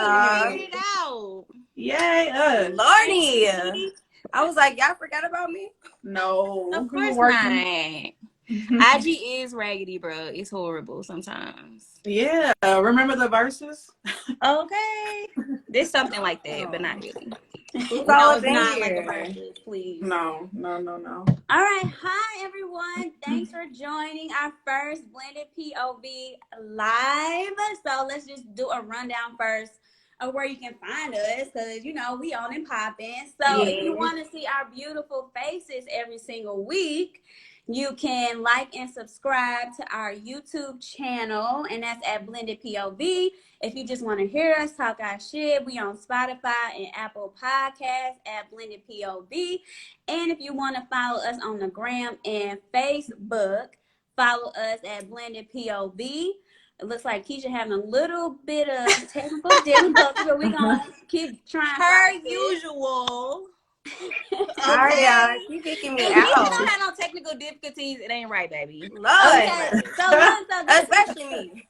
y'all. Figured it out. Yay, us. Lordy. I was like, y'all forgot about me? No. Of we were course working. not. IG is raggedy, bro. It's horrible sometimes. Yeah. Remember the verses? Okay. There's something like that, but not really. Who's No, all it's up in not like a here? versus, please. No. All right. Hi, everyone. Thanks for joining our first Blended POV live. So let's just do a rundown first of where you can find us because, you know, we on and popping. So if you want to see our beautiful faces every single week, you can like and subscribe to our YouTube channel, and that's at Blended POV. If you just want to hear us talk our shit, we on Spotify and Apple Podcasts at Blended POV. And if you want to follow us on the gram and Facebook, follow us at Blended POV. It looks like Keisha having a little bit of technical difficulty, but we're going to keep trying. Per usual. Okay. Y'all. Keep kicking me If Keisha out. don't have no technical difficulties, it ain't right, baby. Lord. Okay. Especially me.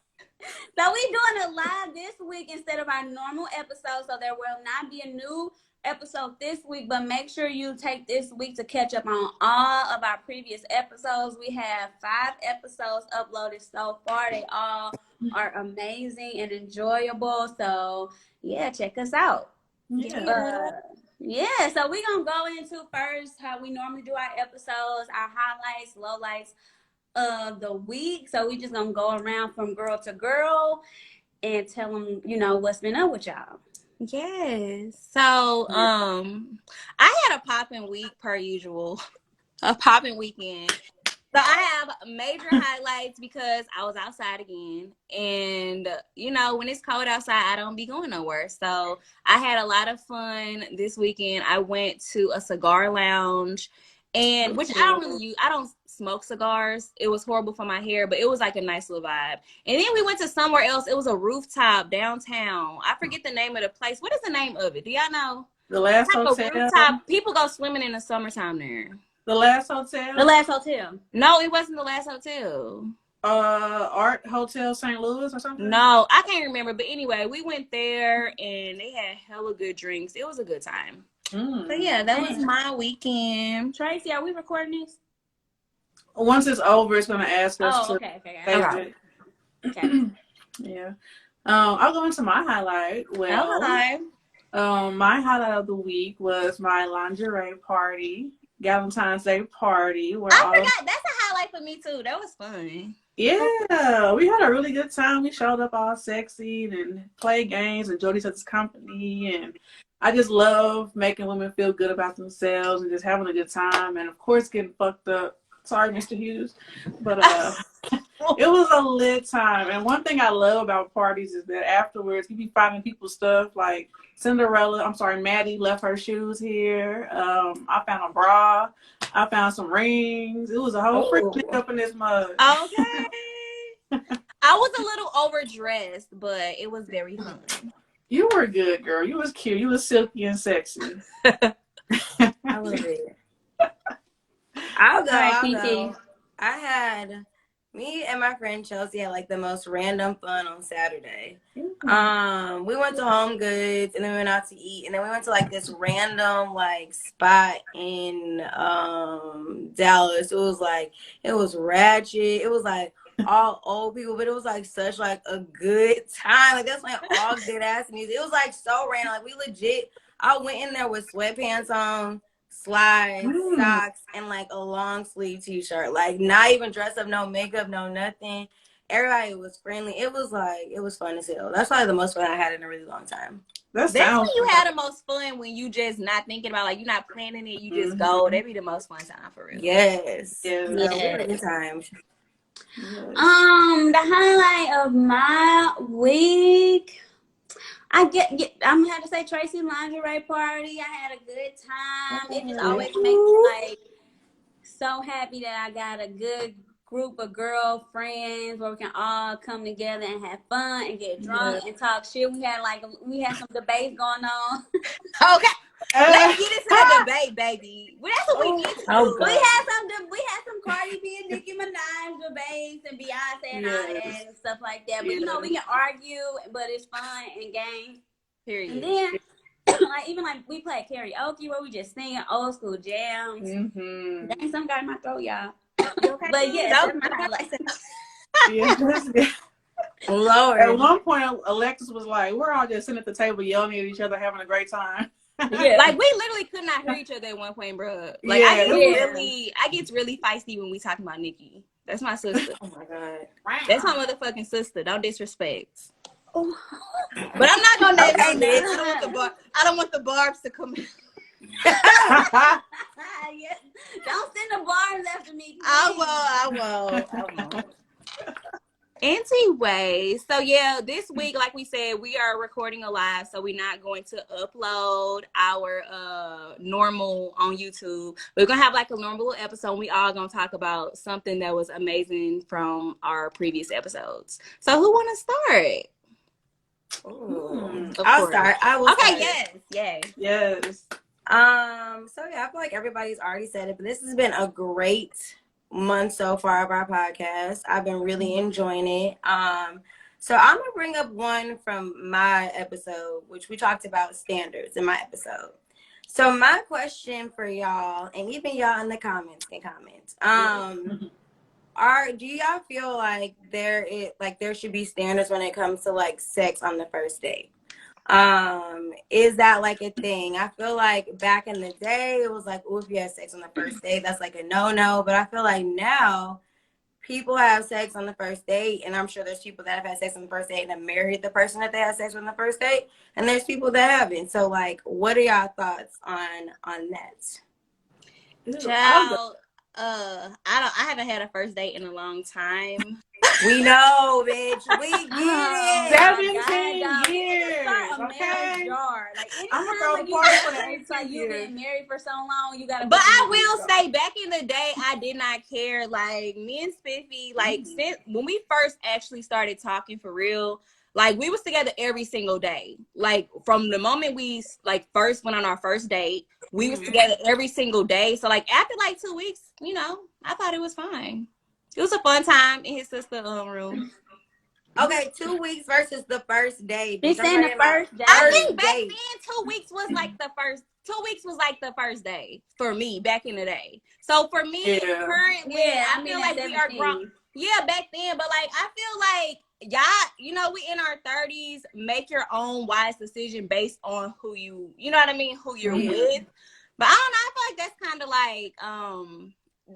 So we doing it live this week instead of our normal episode. So there will not be a new episode this week, but make sure you take this week to catch up on all of our previous episodes. We have 5 episodes uploaded so far. They all are amazing and enjoyable. So yeah, check us out. Yeah, so we're gonna go into first how we normally do our episodes, our highlights, lowlights of the week. So we just gonna go around from girl to girl and tell them, you know, what's been up with y'all. Yes. So, I had a popping week per usual, a popping weekend. So I have major highlights because I was outside again. And, you know, when it's cold outside, I don't be going nowhere. So I had a lot of fun this weekend. I went to a cigar lounge, and which I don't really use. I don't smoke cigars. It was horrible for my hair, but it was like a nice little vibe. And then we went to somewhere else. It was a rooftop downtown. I forget the name of the place. What is the name of it? Do y'all know? The Last It's like Hotel. a rooftop. People go swimming in the summertime there. The Last Hotel. The Last Hotel. No, it wasn't the Last Hotel. Art Hotel St. Louis or something? No, I can't remember. But anyway, we went there and they had hella good drinks. It was a good time. So yeah, that was my weekend. Tracy, are we recording this? Once it's over, it's gonna ask us to okay. save it. Yeah. I'll go into my highlight. Well, my highlight of the week was my lingerie party, Valentine's Day party. Where I forgot. That's a highlight for me too. That was fun. Yeah, we had a really good time. We showed up all sexy and played games, enjoyed each other's company, and I just love making women feel good about themselves and just having a good time, and of course getting fucked up. Sorry, Mr. Hughes, but it was a lit time. And one thing I love about parties is that afterwards you be finding people's stuff. Like Maddie left her shoes here. I found a bra. I found some rings. It was a whole freak up in this mug. Okay. I was a little overdressed, but it was very fun. You were good, girl. You was cute. You was silky and sexy. I love it. I'll go. I had me and my friend Chelsea had like the most random fun on Saturday. We went to Home Goods and then we went out to eat, and then we went to like this random like spot in Dallas. It was ratchet. It was like all old people, but it was like such like a good time. Like that's like all good ass music. It was like so random. Like we legit. I went in there with sweatpants on, slides, socks, and like a long sleeve t-shirt. Like not even dressed up, no makeup, no nothing. Everybody was friendly. It was fun as hell. That's probably the most fun I had in a really long time. That's when you had the most fun, when you just not thinking about, like, you're not planning it, you just go. That'd be the most fun time for real. Yes. Good times. The highlight of my week, I'm gonna have to say Tracy lingerie party. I had a good time. It just always makes me like so happy that I got a good group of girlfriends where we can all come together and have fun and get drunk and talk shit. We had some debates going on. Okay. Let's get into the debate, baby. Well, that's what we get to. We had some Cardi B and Nicki Minaj debates and Beyonce and all that and stuff like that. But you know, we can argue, but it's fun and games. Period. And then, like, even like we play karaoke where we just sing old school jams. Mm-hmm. Dang, some got in my throat, y'all. You okay? But yeah, Don't- that's my highlights. Yeah, that's good. Lord. At one point, Alexis was like, "We're all just sitting at the table yelling at each other, having a great time." Yeah. Like we literally could not hear each other at one point, bro. Like Yeah. I get really feisty when we talking about Nikki. That's my sister. Oh my God. That's my motherfucking sister. Don't disrespect. But I'm not gonna name Okay, no names. bitch. I don't want the barbs to come. Yeah. Don't send the bars after me. I won't. Anyway, so yeah, this week, like we said, we are recording a live, so we're not going to upload our normal on YouTube. We're gonna have like a normal episode. We all gonna talk about something that was amazing from our previous episodes. So who wanna start? I'll start. I will Okay, start. yes, yay. Yes. So yeah, I feel like everybody's already said it, but this has been a great month so far of our podcast. I've been really enjoying it. So I'm gonna bring up one from my episode, which we talked about standards in my episode. So my question for y'all, and even y'all in the comments can comment. Do y'all feel like there should be standards when it comes to like sex on the first date? Is that like a thing? I feel like back in the day it was like, oh, if you have sex on the first date, that's like a no-no. But I feel like now people have sex on the first date, and I'm sure there's people that have had sex on the first date and have married the person that they had sex with on the first date, and there's people that haven't. So like, what are y'all thoughts on that? Child, I haven't had a first date in a long time. We know, bitch. We get it. 17 years. Start a Okay. marriage jar. Like I'm anytime gonna like go you party for the married, it's like 18 you've years. been married for so long, you gotta. But I will say, back in the day, I did not care. Like me and Spiffy, like since when we first actually started talking for real, like we was together every single day. Like from the moment we like first went on our first date, we was together every single day. So like after like 2 weeks, you know, I thought it was fine. It was a fun time in his sister's room. Okay, 2 weeks versus the first day. He's saying the first day. I think back then 2 weeks was like the first. 2 weeks was like the first day for me back in the day. So for me, currently, I feel like we are grown. Yeah, back then, but like I feel like y'all, you know, we in our 30s. Make your own wise decision based on who you know what I mean, who you're with. But I don't know. I feel like that's kind of like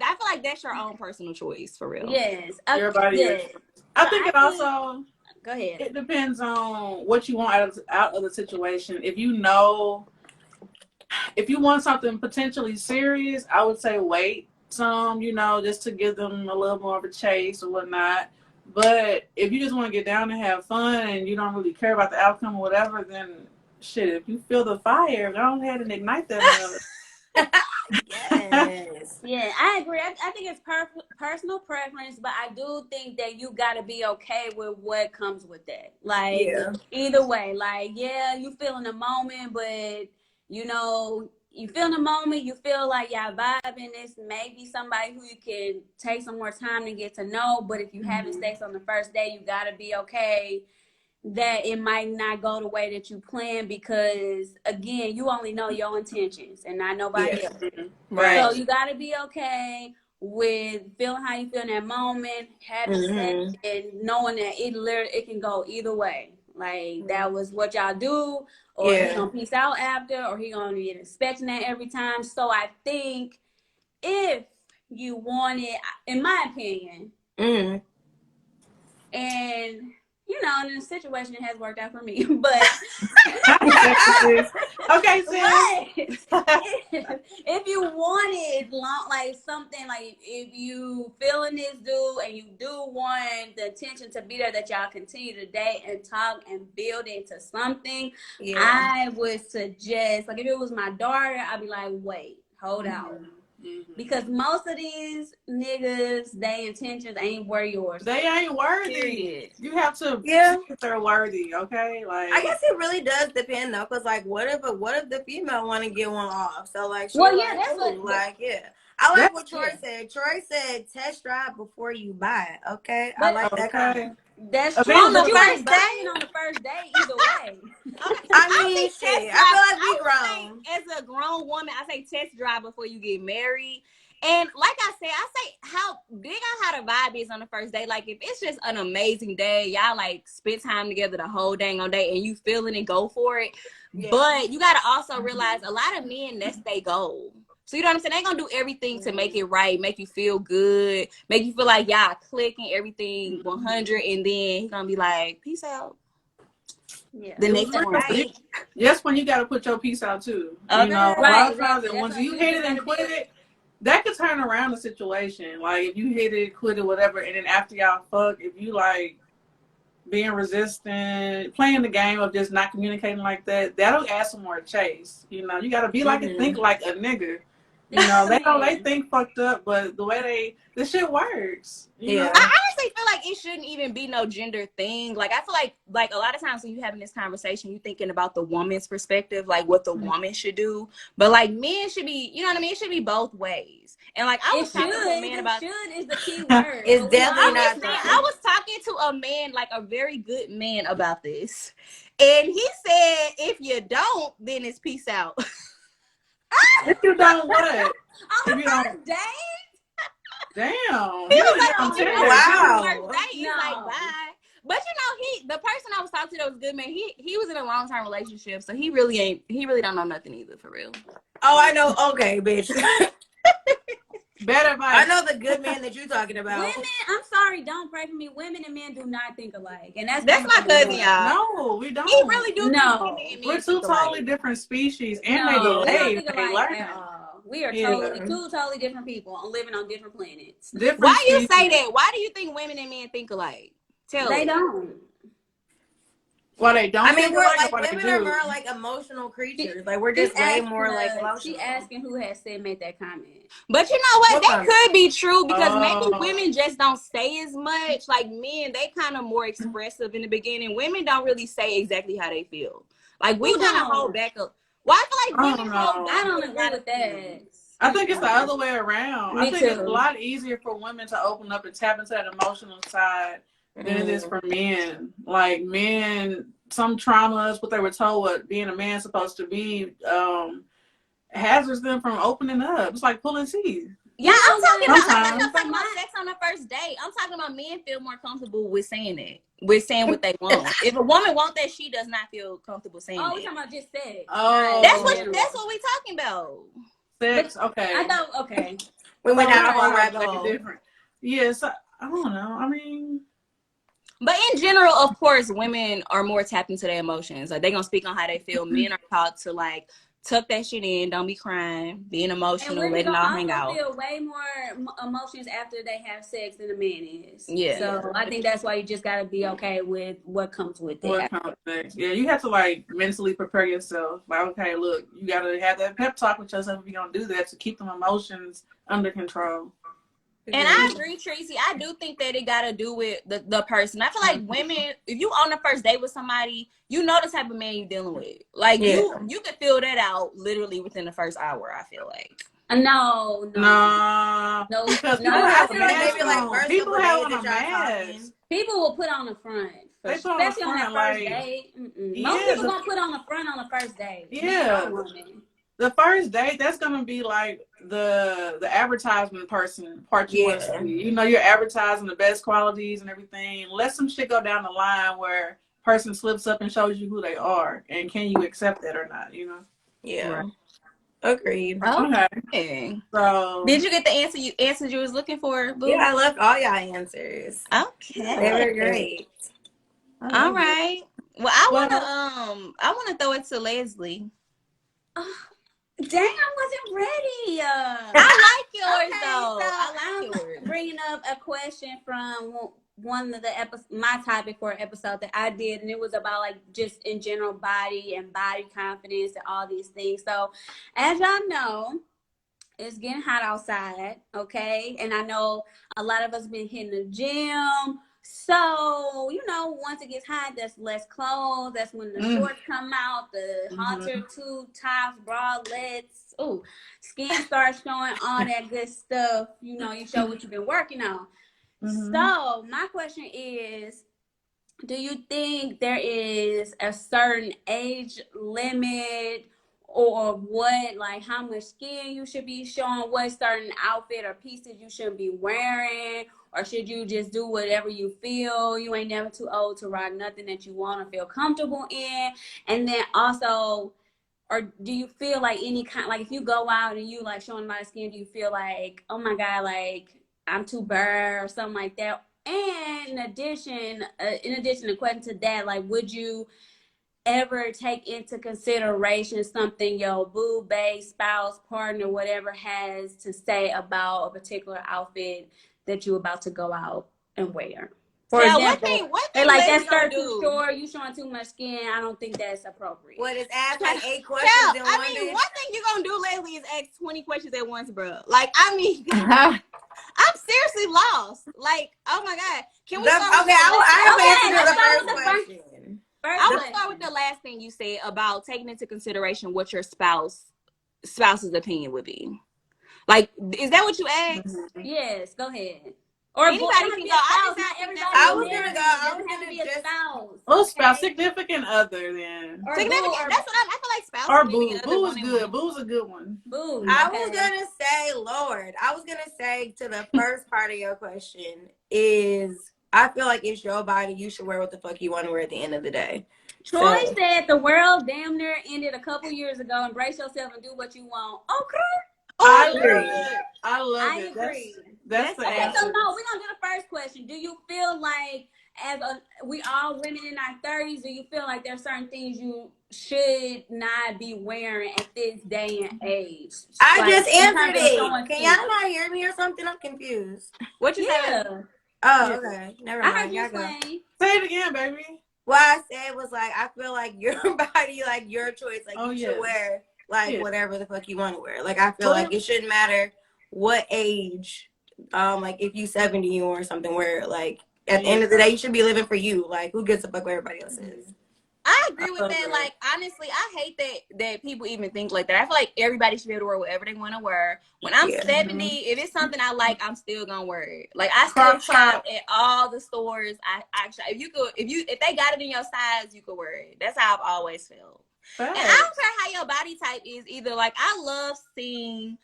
I feel like that's your own personal choice for real. Yes, Everybody. I think it also. Go ahead. It depends on what you want out of the situation. If you know, if you want something potentially serious, I would say wait some, you know, just to give them a little more of a chase or whatnot. But if you just want to get down and have fun and you don't really care about the outcome or whatever, then shit, if you feel the fire, go ahead and ignite that. Yes. Yeah, I agree. I think it's personal preference, but I do think that you got to be okay with what comes with that. Like, either way, like, yeah, you feel in the moment, but, you know, you feel in the moment, you feel like y'all vibing. This may be somebody who you can take some more time to get to know, but if you having sex on the first day, you got to be okay that it might not go the way that you plan, because again, you only know your intentions and not nobody else. Right. So you got to be okay with feeling how you feel in that moment, having sex, and knowing that it can go either way. Like that was what y'all do, or he's gonna peace out after, or he gonna be expecting that every time. So I think if you want it, in my opinion, and you know, in this situation, it has worked out for me. But okay, sis. If you wanted like something, like if you feeling this dude and you do want the attention to be there, that y'all continue to date and talk and build into something, I would suggest, like if it was my daughter, I'd be like, wait, hold out. Because most of these niggas, their intentions ain't where yours. They ain't worthy. Period. You have to see if they're worthy, okay? Like, I guess it really does depend though, because like, what if the female want to get one off? So like, well, yeah, that's what. Like, I like what Troy said. Troy said, test drive before you buy it. Okay, I like that comment. That's true. On the first day, either way. I mean, think shit. test I drive. feel like we I would grown. say, as a grown woman, I say test drive before you get married. And like I say how big on how the vibe is on the first day. Like if it's just an amazing day, y'all like spend time together the whole dang on day, and you feeling it, go for it. Yeah. But you gotta also realize a lot of men, that's their goal. So you know what I'm saying? They're gonna do everything to make it right, make you feel good, make you feel like y'all clicking everything 100, and then he's gonna be like, peace out. Yeah. The next one. Right. That's when you got to put your piece out too. Okay. You know, a lot Right, of times, right. and once That's you what hit you it and gotta quit be. it, that could turn around the situation. Like if you hit it, quit it, whatever, and then after y'all fuck, if you like being resistant, playing the game of just not communicating like that, that'll add some more chase. You know, you got to be like and think like a nigga. You know, they think fucked up, but the way this shit works. You know? I honestly feel like it shouldn't even be no gender thing. Like I feel like a lot of times when you having this conversation, you thinking about the woman's perspective, like what the woman should do. But like men should be, you know what I mean? It should be both ways. And like I was talking to a man about should is the key word. It's definitely not I was talking to a man, like a very good man, about this. And he said if you don't, then it's peace out. If you don't what? On the first date? Damn. He was like, on Tinder. Wow. First date, he's like, bye. But you know, the person I was talking to that was good, man. He was in a long-term relationship, so he really don't know nothing either, for real. Oh, I know. Okay, bitch. Better advice. I know the good man that you're talking about. Women, I'm sorry, don't pray for me. Women and men do not think alike, and that's my cousin, y'all. No, we don't. He really do. No, we're two totally different species, and they we don't behave. think They alike learn. at all. We are Yeah. two totally different people living on different planets. Different Why you species. say that? Why do you think women and men think alike? They don't. Well, they don't. I mean, think we're alike, like but they women are do. more like emotional creatures. Like we're just way more like emotional. She asking who has made that comment. But you know what? That comment? could be true because maybe women just don't say as much. Like men, they kind of more expressive in the beginning. Women don't really say exactly how they feel. Like we kind of hold back up. Well, I feel like women hold back. I don't agree with that. I think it's the other way around. Me I think too. it's a lot easier for women to open up and tap into that emotional side than it is for men. Like men, some traumas, what they were told what being a man's supposed to be, hazards them from opening up. It's like pulling teeth. Yeah, I'm talking Sometimes. about sex on the first date. I'm talking about men feel more comfortable with saying it, with saying what they want. If a woman wants that, she does not feel comfortable saying Oh, we're it. talking about just sex. Oh, That's what we talking about. sex. Okay. I thought okay. We went down a whole Like rabbit hole. different. Yes, I don't know. I mean, But in general, of course, women are more tapped into their emotions. Like, they're going to speak on how they feel. Men are taught to, like, tuck that shit in, don't be crying, being emotional, letting it all hang out. Feel way more emotions after they have sex than a man is. Yeah. So I think that's why you just gotta be okay with what comes with it. Yeah, you have to like mentally prepare yourself. Like, okay, look, you gotta have that pep talk with yourself if you're gonna do that to keep them emotions under control. And I agree, Tracy. I do think that it got to do with the person. I feel like women, if you on the first date with somebody, you know the type of man you're dealing with. Like, you can feel that out literally within the first hour, I feel like. No. Because people have on a mask. People will put on the front. Especially on that first date. Most people gonna put on the front on the first date. Yeah. The first date, that's gonna be like the advertisement part you want to see. You know, you're advertising the best qualities and everything. Let some shit go down the line where person slips up and shows you who they are, and can you accept that or not? You know? Yeah. Right. Agreed. Okay. So, did you get the answers you was looking for, Boo? Yeah, I loved all y'all answers. Okay. They were great. All right. Well, I wanna throw it to Leslie. Dang, I wasn't ready. I like yours though. So I like yours. Bringing up a question from one of the my topic for an episode that I did, and it was about like just in general body and body confidence and all these things. So, as y'all know, it's getting hot outside, okay? And I know a lot of us been hitting the gym. So, you know, once it gets hot, there's less clothes. That's when the shorts come out, the halter tube tops, bralettes. Ooh, skin starts showing all that good stuff. You know, you show what you've been working on. So, my question is, do you think there is a certain age limit or what, like how much skin you should be showing, what certain outfit or pieces you should be wearing, or should you just do whatever you feel? You ain't never too old to rock nothing that you want to feel comfortable in. And then also, or do you feel like any kind, like if you go out and you like showing a lot of skin, do you feel like, oh my God, like I'm too bare or something like that? And in addition to question to that, like, would you ever take into consideration something your boo, bae, spouse, partner, whatever has to say about a particular outfit that you're about to go out and wear? For Yeah, example, what they thing like that Leslie gonna skirt too do? short, you showing too much skin. I don't think that's appropriate. What is asked like 8 Yeah, questions in I one mean, day? one thing you gonna do, Leslie, is ask 20 questions at once, bro. Like, I mean, I'm seriously lost. Like, oh my God. Can we start with Okay, I Okay, have let's answered start with the the first question. first I will question. start with the last thing you said about taking into consideration what your spouse's opinion would be. Like, is that what you asked? Yes, go ahead. Or Anybody boy, can be go. a I spouse. just Not don't think that's everybody I is was appropriate. gonna go. married. I was Doesn't have to gonna be a just. spouse. Well, spouse, Okay. significant other then. Or Significant. boo, That's what I feel like. Spouse, Or significant boo. other, Boo is one and good. one. Boo's a good one. boo. I Okay. was gonna say, Lord. I was gonna say to the first part of your question is, I feel like it's your body. You should wear what the fuck you want to wear at the end of the day. Troy So, said the world damn near ended a couple years ago. Embrace yourself and do what you want. Okay. I agree. love it. I love I it. agree. That's the Okay, answer. so no, we're gonna do the first question. Do you feel like we all women in our 30s, do you feel like there's certain things you should not be wearing at this day and age? I Like, just in terms answered of it. showing Can skin. y'all not hear me or something? I'm confused. What you say? Yeah. Oh, okay. Never I heard mind. you Y'all go. explain. Say it again, baby. What I said was like, I feel like your body, like your choice, like you should wear like whatever the fuck you want to wear. Like I feel like it shouldn't matter what age, like if you 70 or something, where like at the end of the day you should be living for you. Like who gives a fuck what everybody else is? I agree with that. Like, honestly, I hate that people even think like that. I feel like everybody should be able to wear whatever they want to wear. When I'm 70, if it's something I like, I'm still gonna wear it. Like, I still shop at all the stores. I shop. If they got it in your size, you could wear it. That's how I've always felt. And I don't care how your body type is either. Like, I love seeing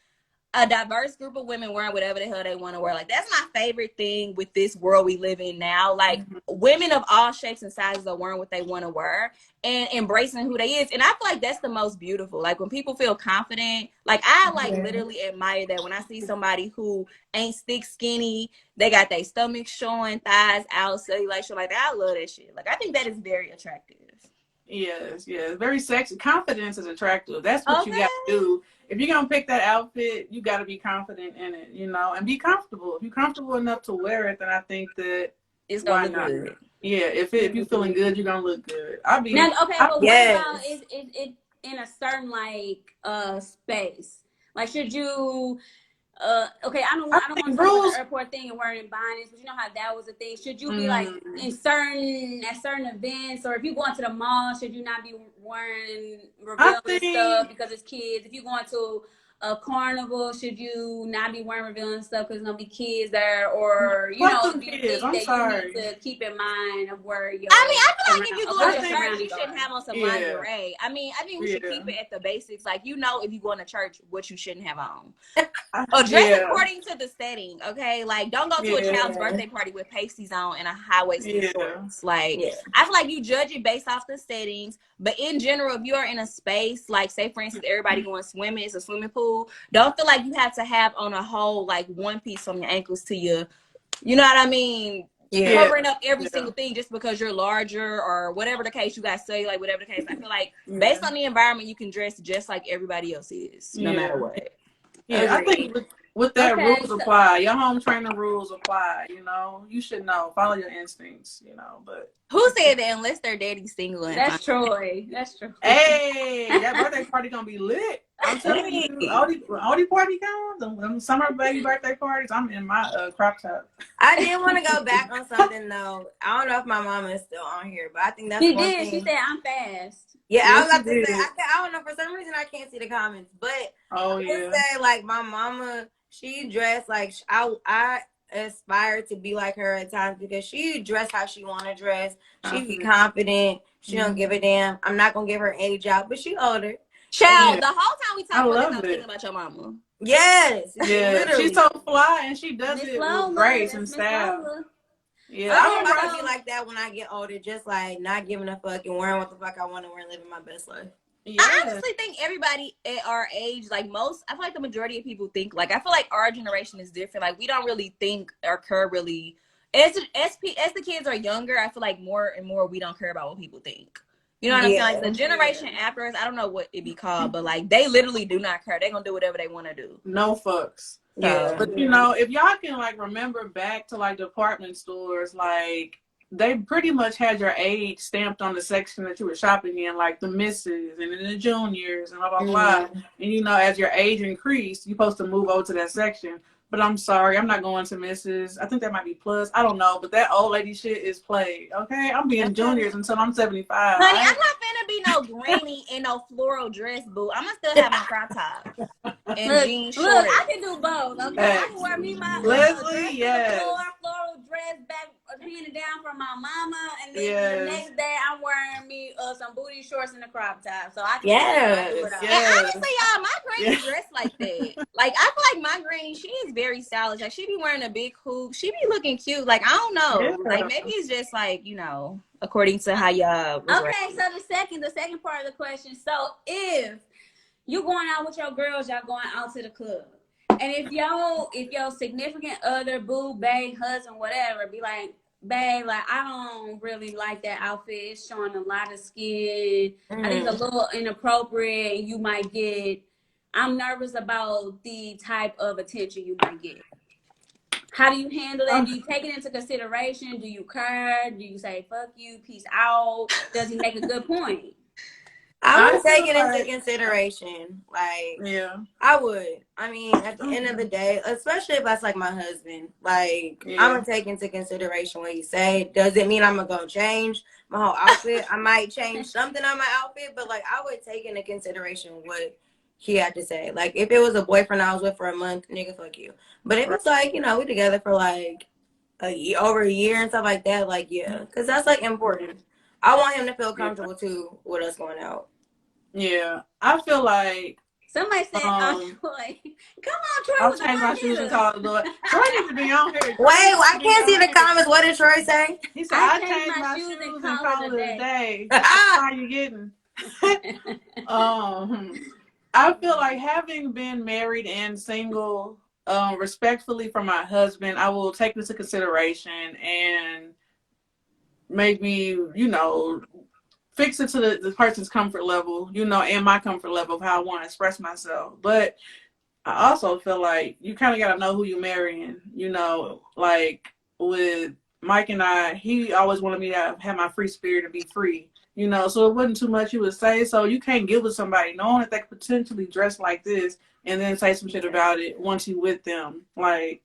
a diverse group of women wearing whatever the hell they want to wear. Like, that's my favorite thing with this world we live in now. Like, women of all shapes and sizes are wearing what they want to wear and embracing who they is. And I feel like that's the most beautiful. Like, when people feel confident, like, I like literally admire that when I see somebody who ain't stick skinny, they got their stomach showing, thighs out, cellulite showing. Like, I love that shit. Like, I think that is very attractive. Yes, very sexy. Confidence is attractive. That's what you got to do. If you're gonna pick that outfit, you got to be confident in it, and be comfortable. If you're comfortable enough to wear it, then I think that it's gonna look good. Yeah, if you're feeling good, you're gonna look good. But what about is it in a certain like space? Like, should you? Okay, I don't want to talk about the airport thing and wearing bonnets, but you know how that was a thing. Should you be like at certain events, or if you go into the mall, should you not be wearing revealing stuff because it's kids? If you go into a carnival, should you not be wearing revealing stuff because there's gonna be kids there, or do you think that you need to keep in mind of where you're? I mean, I feel like if you go to church, you shouldn't have on some lingerie. I mean, I think we should keep it at the basics. Like, if you go into church, what you shouldn't have on. Dress according to the setting, okay? Like, don't go to a child's birthday party with pasties on and a high-waisted shorts. Like, I feel like you judge it based off the settings. But in general, if you are in a space, like, say, for instance, everybody going swimming, it's a swimming pool, don't feel like you have to have on a whole, like, one piece from your ankles to your, you know what I mean? Covering up every single thing just because you're larger or whatever the case, you guys say, like, whatever the case. I feel like based on the environment, you can dress just like everybody else is, no matter what. Yeah, I think with that rules apply. Your home training rules apply. You should know. Follow your instincts. But who said that unless their daddy's single? That's Troy. That's true. Hey, that birthday party gonna be lit. I'm telling you, all the party comes. Them summer baby birthday parties. I'm in my crop top. I did want to go back on something though. I don't know if my mama is still on here, but I think that's one thing. She said I'm fast. Yeah, I was about to say. I don't know. For some reason, I can't see the comments, but I would say like my mama, she dressed like aspire to be like her at times because she dress how she want to dress. She be confident. She don't give a damn. I'm not gonna give her age out, but she older. Child, the whole time we talk about this, I'm it. thinking about your mama. Yes. Yeah, literally. she's so fly and she does Miss it Lola, with grace that's and Miss style. Lola. Yeah, I Okay, hope I bro. can be like that when I get older, just like not giving a fuck and wearing what the fuck I want to wear and living my best life. yeah. I honestly think everybody at our age, like I feel like the majority of people think, like, I feel like our generation is different. Like, we don't really think or care really. As the kids are younger, I feel like more and more we don't care about what people think. You know what I'm saying? Like, the generation after us, I don't know what it be called, but like, they literally do not care. They're gonna do whatever they want to do. No fucks. Yeah. But you know, if y'all can like remember back to like department stores, like they pretty much had your age stamped on the section that you were shopping in, like the misses and then the juniors and blah blah blah. And you know, as your age increased, you're supposed to move over to that section. But I'm sorry, I'm not going to misses. I think that might be plus. I don't know, but that old lady shit is played. Okay, I'm being juniors until I'm 75. Honey, I'm not finna be no granny in no floral dress, boo. I'm gonna still have my crop top and jeans shorts. Look, I can do both. Okay, I can wear me my Leslie, dress yes. floral dress back handed down from my mama, and then the next day I'm wearing me some booty shorts and a crop top. So I can do it all. And honestly, y'all, my granny dressed like that. Like, I feel like my granny, she is very stylish. Like, she be wearing a big hoop. She be looking cute. Like, I don't know. Like, maybe it's just like, you know, according to how y'all was Okay, so the second part of the question. So if you going out with your girls, y'all going out to the club. And if your significant other, boo, babe, husband, whatever, be like, babe, like, I don't really like that outfit. It's showing a lot of skin. I think it's a little inappropriate. You might get, I'm nervous about the type of attention you might get. How do you handle that? Do you take it into consideration? Do you care? Do you say, fuck you, peace out? Does he make a good point? I would take it into consideration. Like, yeah, I would. I mean, at the end of the day, especially if that's like my husband, like, I'm gonna take into consideration what you say. Does it mean I'm gonna change my whole outfit? I might change something on my outfit, but like, I would take into consideration what he had to say. Like, if it was a boyfriend I was with for a month, nigga, fuck you. But if it's like, you know, we together for like over a year and stuff like that, like, yeah, because that's like important. I want him to feel comfortable too with us going out. Yeah, I feel like somebody said, "Oh, Troy, come on, Troy." I'll change my shoes and call the Lord. Troy needs to be on here. Wait, I can't see the comments. What did Troy say? He said, "I changed my shoes and call it a day." How you getting? I feel like having been married and single, respectfully from my husband, I will take this into consideration and maybe, you know, fix it to the person's comfort level, you know, and my comfort level of how I want to express myself. But I also feel like you kind of got to know who you're marrying, you know, like with Mike and I, he always wanted me to have my free spirit and be free, you know, so it wasn't too much he would say. So you can't get with somebody knowing that they could potentially dress like this and then say some shit about it once you with them. Like,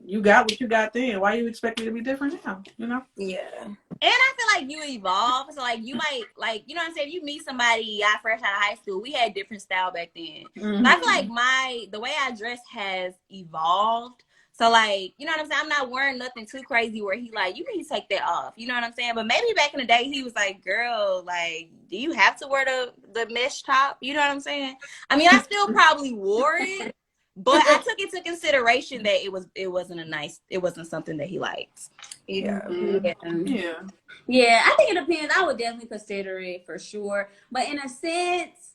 you got what you got then. Why you expect it to be different now, you know? Yeah. And I feel like you evolve. So, like, you might, like, you know what I'm saying? If you meet somebody fresh out of high school, we had different style back then. Mm-hmm. So I feel like the way I dress has evolved. So, like, you know what I'm saying? I'm not wearing nothing too crazy where he like, you need to take that off. You know what I'm saying? But maybe back in the day, he was like, girl, like, do you have to wear the mesh top? You know what I'm saying? I mean, I still probably wore it, but I took into consideration that it wasn't something that he liked. Yeah. Mm-hmm. Yeah, I think it depends. I would definitely consider it for sure. But in a sense,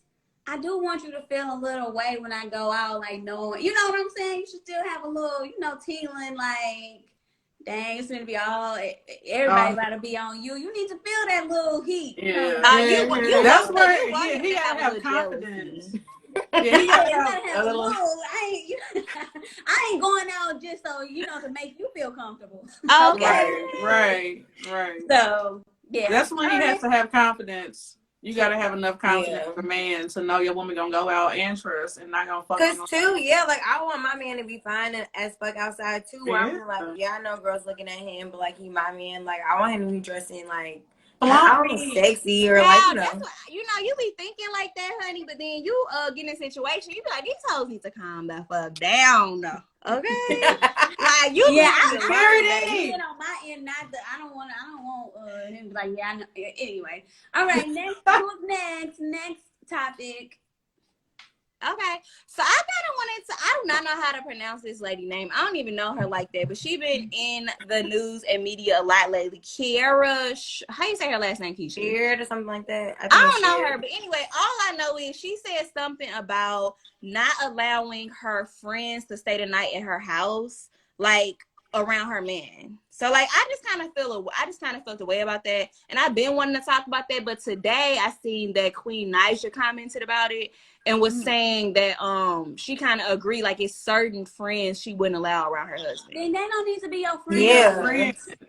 I do want you to feel a little way when I go out, like, knowing, you know what I'm saying? You should still have a little, you know, tingling, like, dang, it's going to be everybody about to be on you. You need to feel that little heat. Yeah. That's where he got to have confidence. Yeah, he gotta have a little. I ain't going out just so, you know, to make you feel comfortable. Okay. Right. So, yeah. That's when he has to have confidence. You gotta have enough confidence for a man to know your woman gonna go out and trust and not gonna fuck. Cause too, like, I want my man to be fine as fuck outside too. Where I'm like, I know girls looking at him, but like, he my man. Like, I want him to be dressing like, I don't know, sexy or like, you know. That's what, you know, you be thinking like that, honey, but then you get in a situation, you be like, these hoes need to calm the fuck down. Okay. Like you Yeah, live your life, baby. Again, on my end, I don't want him to be like, yeah, I know. Anyway. All right, next topic. Okay, so I kind of wanted to. I do not know how to pronounce this lady name. I don't even know her like that, but she been in the news and media a lot lately. Kiara, how you say her last name? Keisha? Sheard or something like that. I don't know her, but anyway, all I know is she said something about not allowing her friends to stay the night at her house, like around her man. So like I just kind of felt the way about that, and I've been wanting to talk about that, but today I seen that Queen Naija commented about it and was saying that she kind of agreed, like it's certain friends she wouldn't allow around her husband. Then they don't need to be your friends. Yeah,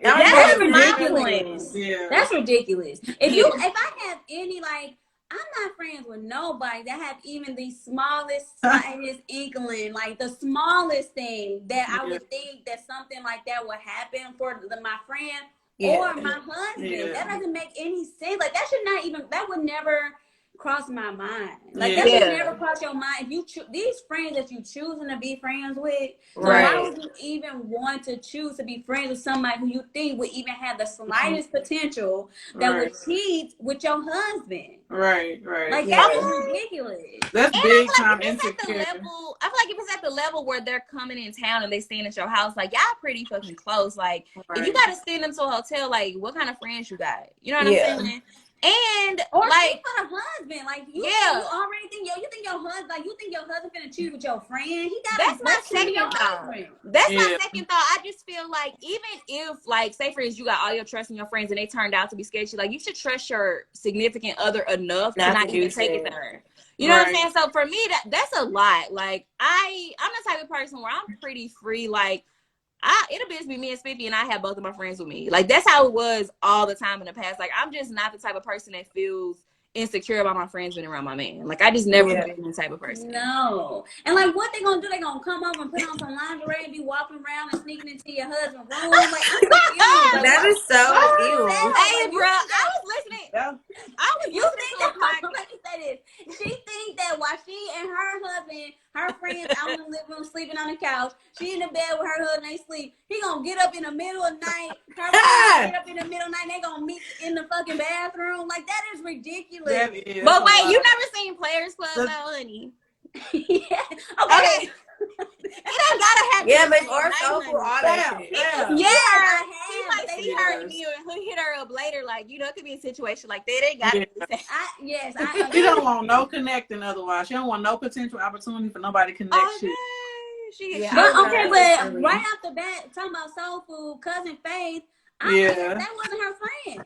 that's ridiculous. Yeah, that's ridiculous. If I have any, like, I'm not friends with nobody that have even the smallest, slightest inkling, like the smallest thing that I would think that something like that would happen for my friend or my husband. Yeah. That doesn't make any sense. Like that would never cross my mind. Like that should never cross your mind. If you these friends that you choosing to be friends with, so why would you even want to choose to be friends with somebody who you think would even have the slightest potential that would cheat with your husband? Right. Like that is ridiculous. That's and big I feel like time insecure. I feel like if it's at the level where they're coming in town and they staying at your house, like y'all pretty fucking close. Like if you gotta send them to a hotel, like what kind of friends you got? You know what I'm saying? And or like for the husband, like you already think you think your husband, like you think your husband finna cheat with your friend. He got that's my second thought. That's my second thought. I just feel like even if, like, say for instance, you got all your trust in your friends and they turned out to be sketchy, like you should trust your significant other enough to not even take it to her. You know what I'm saying? So for me, that's a lot. Like I'm the type of person where I'm pretty free. Like it'll just be me and Spiffy, and I have both of my friends with me. Like that's how it was all the time in the past. Like I'm just not the type of person that feels insecure about my friends being around my man. Like I just never been the type of person. No. And like what they gonna do? They gonna come over and put on some lingerie and be walking around and sneaking into your husband's room. Like that is so ew. Hey, bro, I was listening. Let me say this. She think that while she and her husband, her friends out in the living room sleeping on the couch, she in the bed with her husband, they sleep. He gonna get up in the middle of the night. Her friends get up in the middle of the night. They gonna meet in the fucking bathroom. Like that is ridiculous. That is but wait, you never seen Players Club, though, honey? Okay. It ain't gotta happen. Yeah, but or soulful, all that shit. I have. He might see her and he'll hit her up later. Like, you know, it could be a situation like that. It ain't gotta be the same. She don't want no connecting otherwise. She don't want no potential opportunity for nobody to connect shit. But right off the bat, talking about soul food, cousin Faith, that wasn't her friend.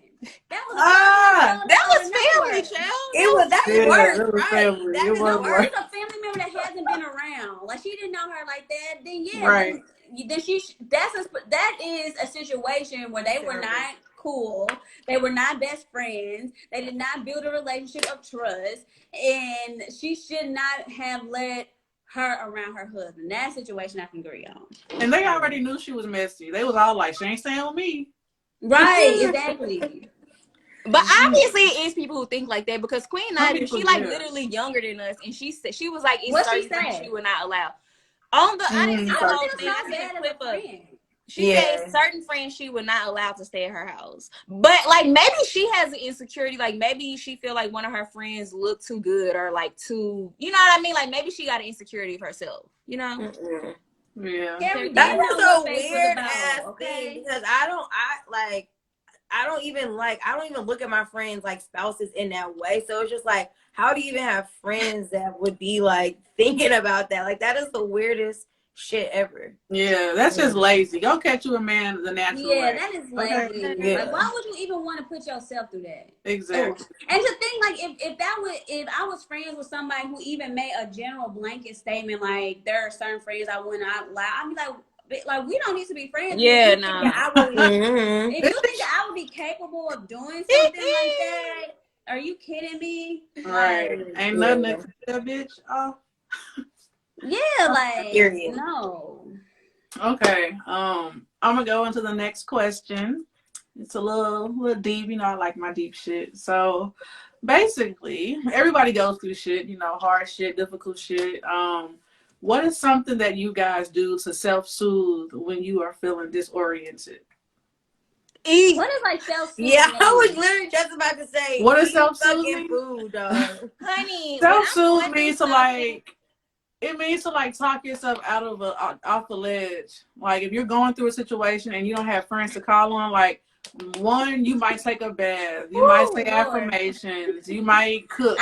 That was family, child. It was worse, it was right? family. That It was worse. It's a family member that hasn't been around. Like she didn't know her like that. Then right. That is a situation where they were not cool. They were not best friends. They did not build a relationship of trust, and she should not have let her around her husband. That situation I can agree on. And they already knew she was messy. They was all like, she ain't staying with me. Right, exactly. But obviously it is people who think like that because Queen Naija, she like literally younger than us, and she said she was like it's certain things she would not allow. On the I didn't see the whole thing. I see a clip of she said certain friends she would not allow to stay at her house. But like maybe she has an insecurity, like maybe she feel like one of her friends look too good or like too, you know what I mean? Like maybe she got an insecurity of herself, you know? Mm-mm. Yeah. That was a weird ass thing because I don't even look at my friends like spouses in that way. So it's just like, how do you even have friends that would be like thinking about that? Like that is the weirdest shit ever. Yeah, that's just lazy. Go catch you a man the natural way. Yeah, that is lazy. Okay? Yeah. Like, why would you even want to put yourself through that? Exactly. And the thing, like, if I was friends with somebody who even made a general blanket statement, like there are certain friends I would not allow, I'd be like we don't need to be friends. Yeah, no. If you think that I would be capable of doing something like that, are you kidding me? Right. Ain't nothing next to that bitch. Oh. Yeah, like period. No. Okay. I'm gonna go into the next question. It's a little deep, you know, I like my deep shit. So basically, everybody goes through shit, you know, hard shit, difficult shit. what is something that you guys do to self-soothe when you are feeling disoriented? Eat. What is like self-soothing? Yeah, I was literally just about to say. What is self-soothing? self-soothing? Food, dog. Honey, Self-soothe means to like. It means to like talk yourself off the ledge. Like if you're going through a situation and you don't have friends to call on, like one, you might take a bath, you might say affirmations, you might cook.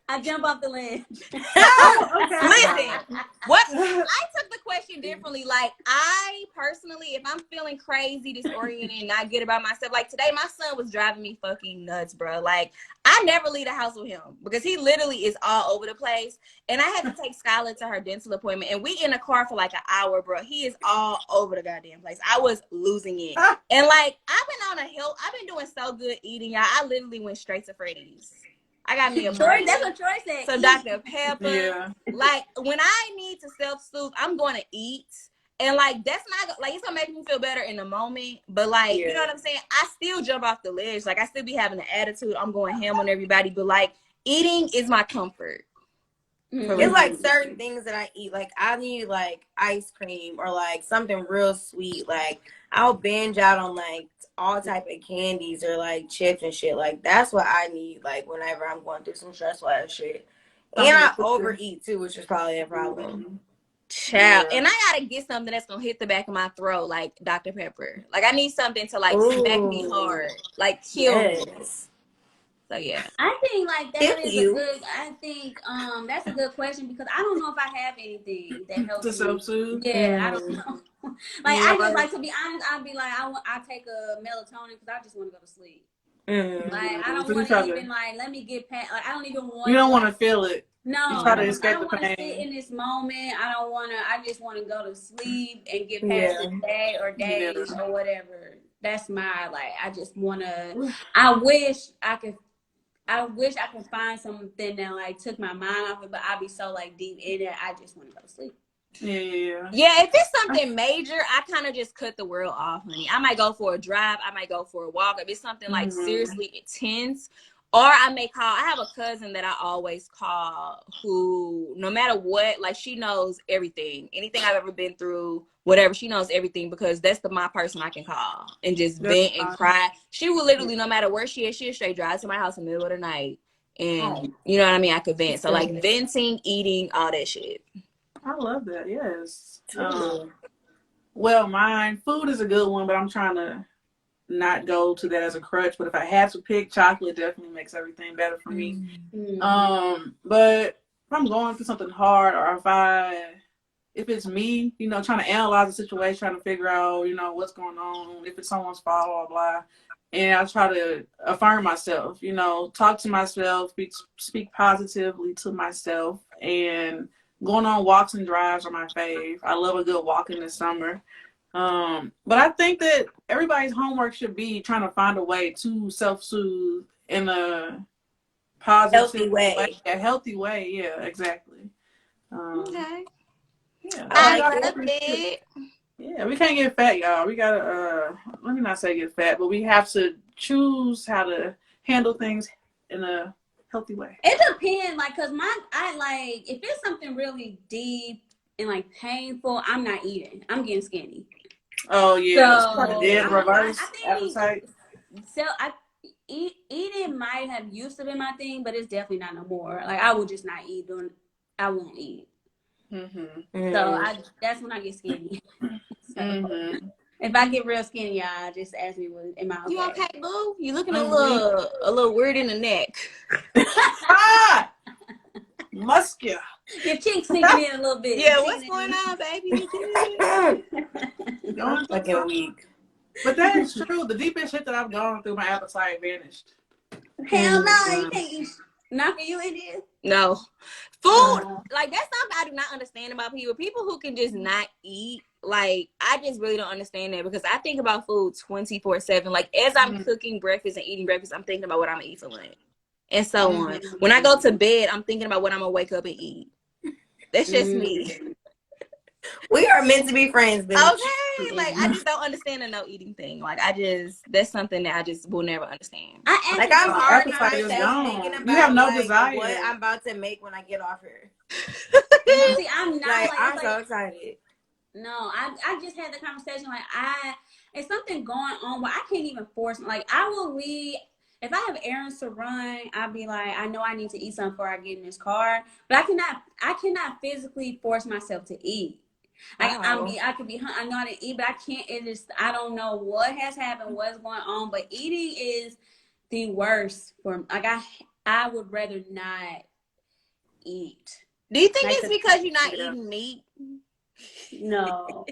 I jump off the ledge. Okay. Listen, what I took the question differently. Like I personally, if I'm feeling crazy, disoriented, and I get about myself, like today, my son was driving me fucking nuts, bro. Like I never leave the house with him because he literally is all over the place. And I had to take Skylar to her dental appointment, and we in the car for like an hour, bro. He is all over the goddamn place. I was losing it, and like I've been on a hill. I've been doing so good eating, y'all. I literally went straight to Freddy's. I got me a Troy, that's what Troy said. some Dr. Pepper. Yeah. Like when I need to self-soothe, I'm going to eat. And like that's not like it's gonna make me feel better in the moment. But like you know what I'm saying? I still jump off the ledge. Like I still be having an attitude. I'm going ham on everybody. But like eating is my comfort. It's like certain things that I eat. Like I need like ice cream or like something real sweet. Like I'll binge out on like all type of candies or like chips and shit. Like that's what I need. Like whenever I'm going through some stressful ass shit, and I overeat too, which is probably a problem. Child. And I gotta get something that's gonna hit the back of my throat, like Dr. Pepper. Like I need something to like smack me hard, like kill me. So yeah, I think like that is a good. I think that's a good question because I don't know if I have anything that helps to self-soothe. Yeah, I don't know. Like I just like to be honest. I'd be like I take a melatonin because I just want to go to sleep. Like I don't want to even like let me get past. Like I don't even want. You don't want to feel it. No, you try to escape I don't the want to pain. sit in this moment. I don't want to. I just want to go to sleep and get past the day or days or whatever. That's my like. I just want to. I wish I could find something that like took my mind off it, but I'd be so like deep in it. I just want to go to sleep. Yeah. If it's something major, I kind of just cut the world off, honey. I might go for a drive. I might go for a walk. If it's something like seriously intense, or I may call. I have a cousin that I always call who, no matter what, like she knows everything. Anything I've ever been through, whatever, she knows everything because that's my person I can call and just vent and cry. She will literally, no matter where she is, she'll straight drive to my house in the middle of the night. And you know what I mean? I could vent. So like venting, eating, all that shit. I love that. Yes. Well, mine, food is a good one, but I'm trying to not go to that as a crutch. But if I had to pick, chocolate definitely makes everything better for me. But if I'm going through something hard, or if it's me, you know, trying to analyze the situation, trying to figure out, you know, what's going on, if it's someone's fault, blah, blah. And I try to affirm myself, you know, talk to myself, speak positively to myself, and going on walks and drives are my fave. I love a good walk in the summer. But I think that everybody's homework should be trying to find a way to self-soothe in a positive healthy way. A healthy way, yeah, exactly. Okay. Yeah, I love it. Yeah, we can't get fat, y'all. We gotta let me not say get fat, but we have to choose how to handle things in a healthy way. It depends, like, cause if it's something really deep and like painful, I'm not eating. I'm getting skinny. Oh yeah, so, reverse I think appetite. So eating might have used to be my thing, but it's definitely not no more. Like I will just not eat. I won't eat. So that's when I get skinny. So, if I get real skinny, y'all just ask me, am I okay? You okay, boo? You looking a little weird in the neck. Muscular. Your cheeks sinking in a little bit. Yeah, what's going on, baby? I'm fucking weak. But that is true. The deepest shit that I've gone through, my appetite vanished. Hell no, you can't eat. Not for you, it is. No. Food, like that's something I do not understand about people. People who can just not eat, like I just really don't understand that because I think about food 24/7. Like as I'm cooking breakfast and eating breakfast, I'm thinking about what I'm gonna eat for lunch and so on. When I go to bed, I'm thinking about what I'm gonna wake up and eat. That's just me. We are meant to be friends, bitch. Okay, like I just don't understand the no eating thing. Like that's something that I just will never understand. I'm hard on myself thinking about you have no like, desire. what I'm about to make when I get off here. See, I'm not Like, like, I'm it's so like, excited. no, I just had the conversation. Like, it's something going on where I can't even force. Like, I will leave if I have errands to run. I'll be like, I know I need to eat something before I get in this car, but I cannot physically force myself to eat. Wow. I could be. I know how to eat, but I can't. It is. I don't know what has happened, what's going on, but eating is the worst for. Like, I would rather not eat. Do you think Like it's because you're not Yeah. eating meat? No.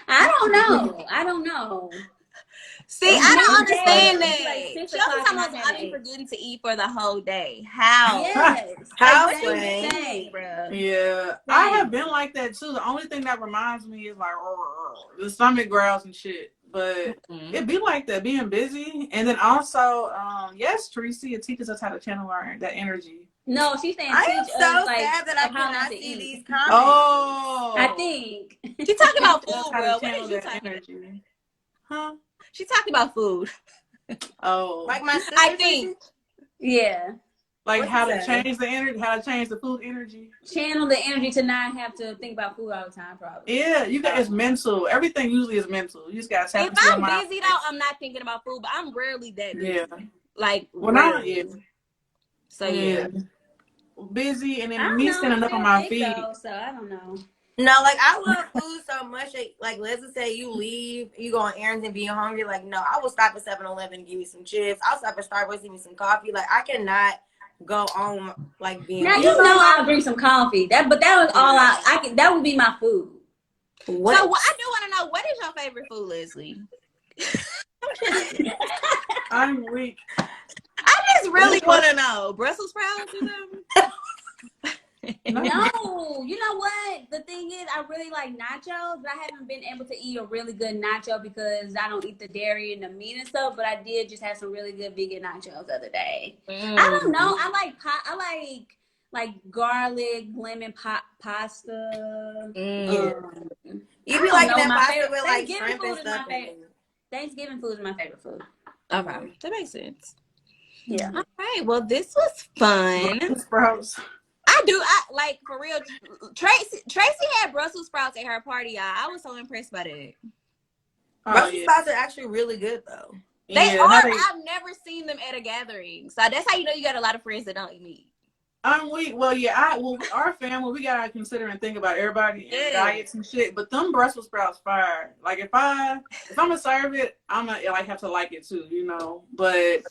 I don't know. See, I don't One day, understand it'll be that. like 6 Chelsea o'clock talking and I about haven't I've been ate. forgetting to eat for the whole day. How? Yes. How, Like, Sway? same. Bruh. Yeah, I have been like that too. The only thing that reminds me is like the stomach growls and shit. But it be like that, being busy, and then also, yes, Tracy, it teaches us how to channel that energy. No, she's saying I teach am us so like sad that I how not cannot to see eat. these comments. Oh, I think. She talking about that's food, how bro. to What channel is you that talking about? energy, huh? She talking about food. Oh, Like my sister, I think. Yeah. like What's how it to say? change the energy, how to change the food energy. Channel the energy to not have to think about food all the time, probably. Yeah, you got it's mental. Everything usually is mental. You just gotta tap If into your I'm mind. busy though, I'm not thinking about food, but I'm rarely that busy. Yeah. Like Well, rarely. yeah. So yeah. Busy, and I then don't me know. standing I'm up on still my thick feet. though, so I don't know. No, like I love food so much. Like Leslie said, you leave, you go on errands and being hungry. Like, no, I will stop at 7-Eleven and give me some chips. I'll stop at Starbucks, give me some coffee. Like, I cannot go on like being Now hungry. you know I'll drink some coffee. That was all I can. That would be my food. What? So what I do want to know, what is your favorite food, Leslie? I'm weak. I just really want to know. Brussels sprouts or something? No, you know what? The thing is, I really like nachos, but I haven't been able to eat a really good nacho because I don't eat the dairy and the meat and stuff. But I did just have some really good vegan nachos the other day. I don't know. I like garlic lemon pasta. You be I like don't know, that my pasta favorite- with like Thanksgiving shrimp and food is my stuff in favorite. it. Thanksgiving food is my favorite food. Okay, that makes sense. Yeah. All right. Well, this was fun. Brussels sprouts. I like for real. Tracy had Brussels sprouts at her party, y'all. I was so impressed by that. Oh, Brussels yeah. sprouts are actually really good though. They Yeah, are. how But I've never seen them at a gathering, so that's how you know you got a lot of friends that don't eat meat. I'm weak. Well, yeah, our family, we gotta consider and think about everybody and diets and shit. But them Brussels sprouts fire. Like if I'm gonna serve it, I'm gonna like have to like it too, you know. But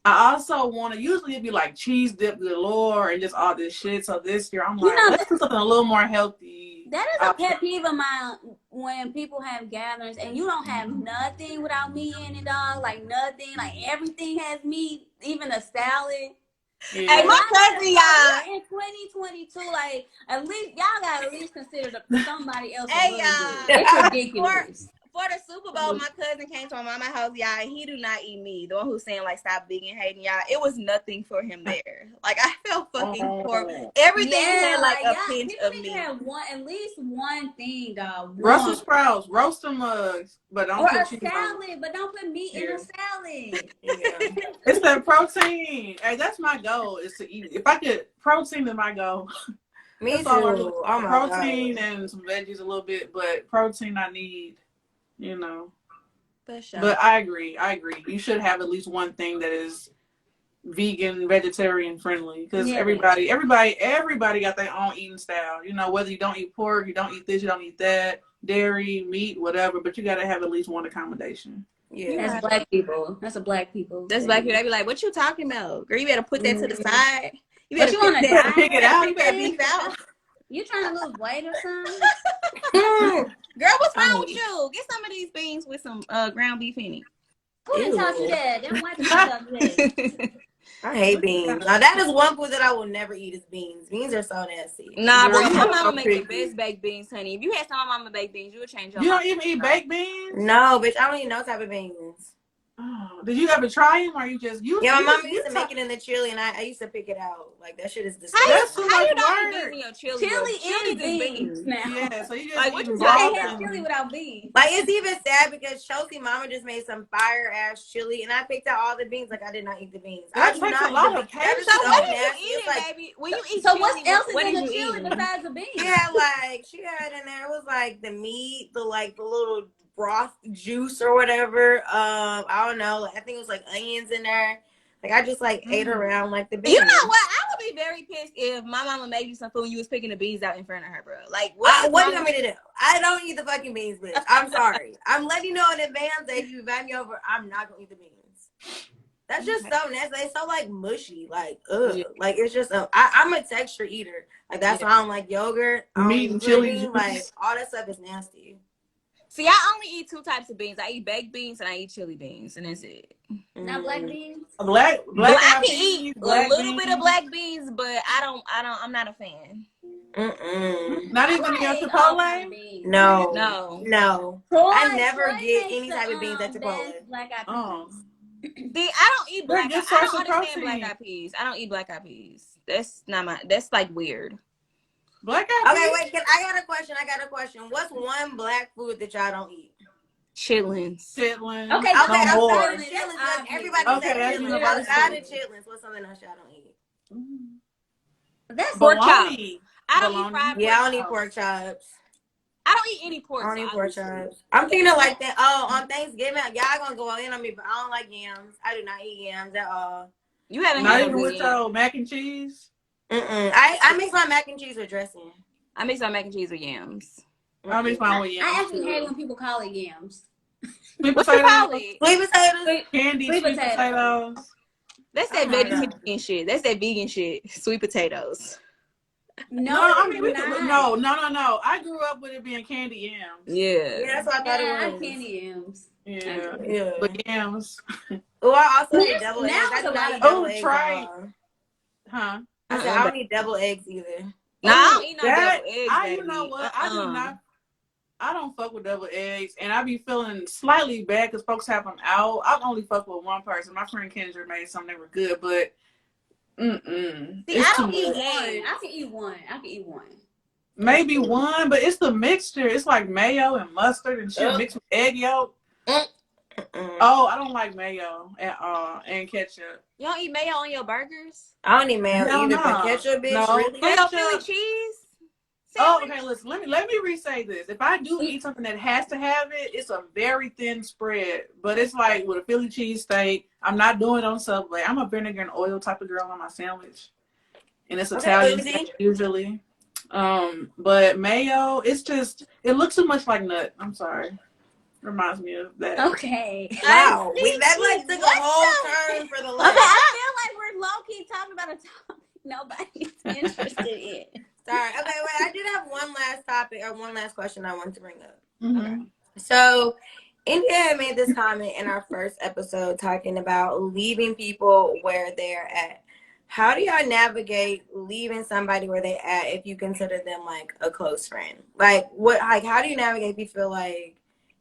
I also want to. Usually it'd be like cheese dip galore and just all this shit. So this year I'm like, let's do something a little more healthy. That is a pet peeve of mine when people have gatherings and you don't have nothing without meat in it, dog. Like nothing. Like everything has meat, even a salad. Yeah. Hey, my cousin, y'all. In 2022, like at least y'all gotta at least consider somebody else. Hey, really y'all. good. It's ridiculous. For the Super Bowl, my cousin came to my mama's house, y'all, and he do not eat meat. The one who's saying, like, stop vegan hating, y'all. It was nothing for him there. Like, I felt fucking horrible. Everything had, like a pinch of meat. Have at least one thing, dog. Brussels sprouts, roast them mugs, but don't put cheese salad, on. But don't put meat in a salad. Yeah. It's the protein. Hey, that's my goal, is to eat. If I could, protein is my goal. Me too. Oh my protein God. and some veggies a little bit, but protein I need, you know. For sure. But I agree. You should have at least one thing that is vegan, vegetarian friendly, because everybody got their own eating style. You know, whether you don't eat pork, you don't eat this, you don't eat that, dairy, meat, whatever. But you got to have at least one accommodation. Yeah, that's black people. That's a black people. That's black people. They be like, "What you talking about, girl? You better put that to the side. You But you want to pick it out. You better beef out." You trying to lose weight or something? Girl, what's wrong with you? Get some of these beans with some ground beef in it. Who didn't taught you that? Them white people taught you that. I hate beans. Now that is one food that I will never eat is beans. Beans are so nasty. Nah, Girl, bro, you my are mama so make the picky. best baked beans, honey. If you had some of my mama baked beans, you would change your You mind. don't even eat baked beans? No, bitch, I don't eat no type of beans. Oh, did you ever try them, or you just Yeah, my mom used to make it in the chili, and I used to pick it out. Like that shit is disgusting. That's too How much you don't eat work. beans in your chili? Chili Chili is beans now. Yeah, so you just Like, what eating you You can't broth have and chili without beans. Like it's even sad because Chelsea mama just made some fire ass chili, and I picked out all the beans. Like I did not eat the beans. That I do takes not a lot eat the of beans. That is patience. So so what did you nasty. eat, It's like baby? When you eat So chili, what else is what in did the you chili eat? besides the beans? she had in there. It was like the meat, the little broth juice or whatever. I don't know. Like, I think it was like onions in there. Like I just like ate around like the beans. You know what? I would be very pissed if my mama made you some food and you was picking the beans out in front of her, bro. Like, what What do you want me to do? I don't eat the fucking beans, bitch. I'm sorry. I'm letting you know in advance that if you invite me over, I'm not gonna eat the beans. That's just so nasty. It's so like mushy, like ugh. Yeah. Like it's just I'm a texture eater. Like that's why I don't like yogurt. I don't meat eat and chili pudding. juice. Like all that stuff is nasty. See, I only eat 2 types of beans. I eat baked beans and I eat chili beans, and that's it. Not black beans. Black I eyed can eat peas, a black little bit of beans. black beans, but I'm not a fan. Not even in your Chipotle. No. Troy, I never Troy get makes any type of beans at the Chipotle. best black eyed Oh, peas. See, I don't eat they're a black. good I source don't of understand protein. black eyed peas. I don't eat black eyed peas. That's not my. That's like weird. Black eyed Okay, peas. wait. I got a question. What's one black food that y'all don't eat? Chitlins. Chitlins. Okay, no Okay, more. outside of That's chitlins, obvious. everybody Okay, says that's chitlins. universal. Outside of chitlins, what's something else y'all don't eat? That's Pork chop. Bologna. I don't eat Bologna. fried pork Yeah, I don't eat chops. pork chops. I don't eat any pork. I don't eat so pork obviously- chops. I'm thinking of like that. Oh, on Thanksgiving, y'all gonna go in on me, but I don't like yams. I do not eat yams at all. You haven't Not had even no with good your mac and cheese. I mix my mac and cheese with dressing. I mix my mac and cheese with yams. I mix mine with yams. I actually too. hate when people call it yams. Sweet What you call potatoes, it? Sweet potatoes. candy, Sweet sweet potatoes. potatoes. That's Oh that my God. vegetarian shit. That's that vegan shit. Sweet potatoes. No, I mean, not. no. I grew up with it being candy yams. Yeah, Yeah. that's what I thought Yeah, I it was. candy yams. Yeah, Yeah. but yams. Oh, I also Now hate double eggs. it's I a do lot not of- eat double Oh, eggs. try- at all. Huh? I said I don't eat double eggs either. No, I don't eat no That double eggs. you know baby. what? I do not. I don't fuck with double eggs, and I be feeling slightly bad because folks have them out. I only fuck with one person. My friend Kendra made some that were good, but See, it's I too don't eat much. eggs. I can eat one. Maybe one, but it's the mixture. It's like mayo and mustard and shit mixed with egg yolk. Oh, I don't like mayo at all, and ketchup. You don't eat mayo on your burgers? I don't eat mayo Hell either, no. but ketchup, bitch, No. really? On your Ketchup. Philly cheese? Oh, Sandwich? okay. Listen, let me re-say this. If I do eat something that has to have it, it's a very thin spread. But it's like with a Philly cheesesteak. I'm not doing it on Subway. I'm a vinegar and oil type of girl on my sandwich, and it's Italian usually. But mayo, it's just it looks too much like nut. I'm sorry. Reminds me of that. Okay. Wow, that like took a whole turn for the Okay, left. I feel like we're low key talking about a topic nobody's interested in. Sorry. Okay, wait. I did have one last topic or one last question I wanted to bring up. Mm-hmm. So, India had made this comment in our first episode talking about leaving people where they're at. How do y'all navigate leaving somebody where they're at if you consider them like a close friend? Like, how do you navigate if you feel like,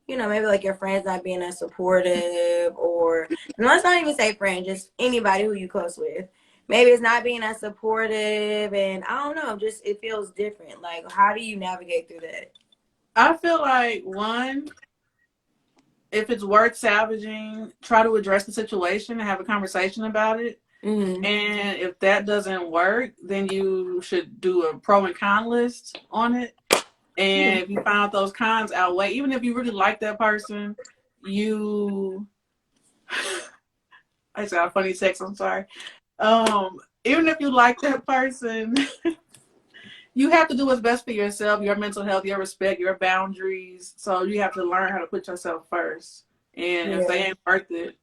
you know, maybe like your friend's not being as supportive, or and let's not even say friend, just anybody who you close with. Maybe it's not being as supportive, and I don't know, just it feels different. Like, how do you navigate through that? I feel like one, if it's worth salvaging, try to address the situation and have a conversation about it. Mm-hmm. And if that doesn't work, then you should do a pro and con list on it. And if you find those cons outweigh, even if you really like that person, I said funny sex, I'm sorry. Even if you like that person, you have to do what's best for yourself, your mental health, your respect, your boundaries. So you have to learn how to put yourself first. And if they ain't worth it.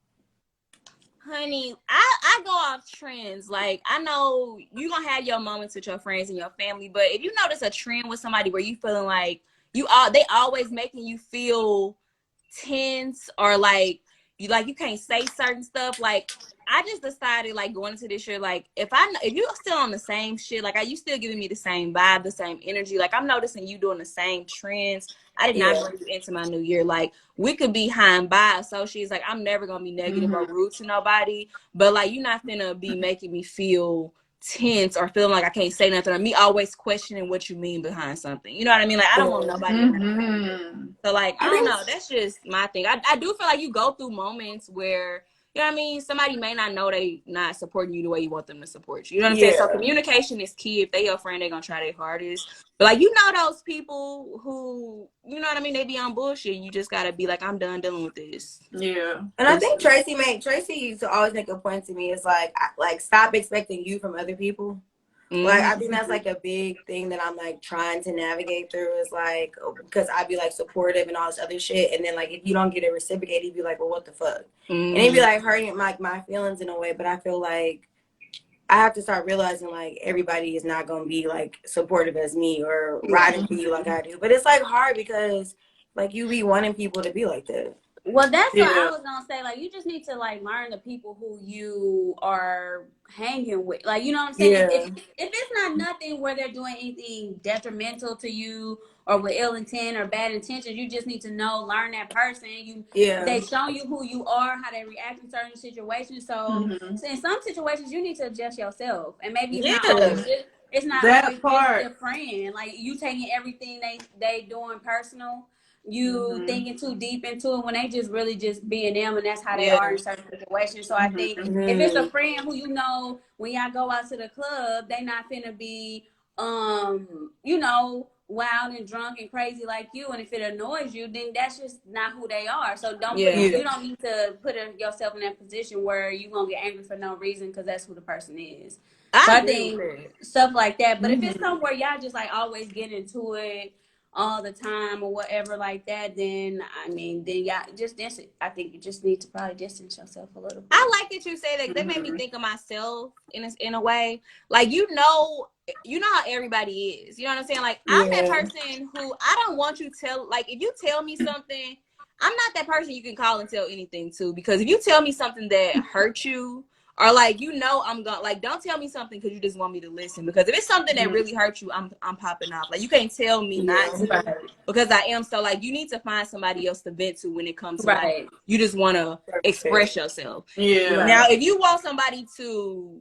Honey, I go off trends. Like, I know you're going to have your moments with your friends and your family, but if you notice a trend with somebody where you feeling like they always making you feel tense, or like you can't say certain stuff. Like, I just decided, like, going into this year, like, if you're still on the same shit, like, are you still giving me the same vibe, the same energy? Like, I'm noticing you doing the same trends. I did not bring you into my new year. Like, we could be high and by associates. Like, I'm never gonna be negative or rude to nobody, but like, you're not gonna be making me feel tense or feeling like I can't say nothing, or me always questioning what you mean behind something. You know what I mean? Like, I don't want nobody. So like, I don't know. That's just my thing. I do feel like you go through moments where, you know what I mean, somebody may not know they not supporting you the way you want them to support you. You know what I'm saying? So communication is key. If they your friend, they're gonna try their hardest. But like, you know, those people who, you know what I mean, they be on bullshit. You just gotta be like, I'm done dealing with this. Yeah. And I think Tracy used to always make a point to me. It's like stop expecting you from other people. Like, I think that's like a big thing that I'm like trying to navigate through, is like, because I'd be like supportive and all this other shit, and then like if you don't get it reciprocated, you'd be like, well, what the fuck? And it'd be like hurting my feelings in a way. But I feel like I have to start realizing like everybody is not gonna be like supportive as me or riding for you like I do. But it's like hard because like you be wanting people to be like that. Well, that's what I was gonna say. Like, you just need to like learn the people who you are hanging with. Like, you know what I'm saying? If it's not nothing where they're doing anything detrimental to you or with ill intent or bad intentions, you just need to learn that person. They show you who you are, how they react in certain situations. So in some situations, you need to adjust yourself, and maybe it's not always just your friend. Like, you taking everything they doing personal. You thinking too deep into it when they just really just being them, and that's how they are in certain situations. So I think if it's a friend who you know, when y'all go out to the club, they not finna be you know, wild and drunk and crazy like you, and if it annoys you, then that's just not who they are. So you don't need to put yourself in that position where you gonna get angry for no reason, because that's who the person is. So I think stuff like that. But if it's somewhere y'all just like always get into it all the time or whatever like that, then I mean, then y'all just distance. I think you just need to probably distance yourself a little bit. I like that you say that. That made me think of myself in a way. Like, you know how everybody is. You know what I'm saying? Like, I'm that person who I don't want you to tell. Like, if you tell me something, I'm not that person you can call and tell anything to, because if you tell me something that hurts you, or like, you know, I'm gonna, like, don't tell me something because you just want me to listen. Because if it's something that really hurts you, I'm popping off. Like, you can't tell me not to, because I am. So like, you need to find somebody else to vent to when it comes to like, you just want to express yourself. Now, if you want somebody to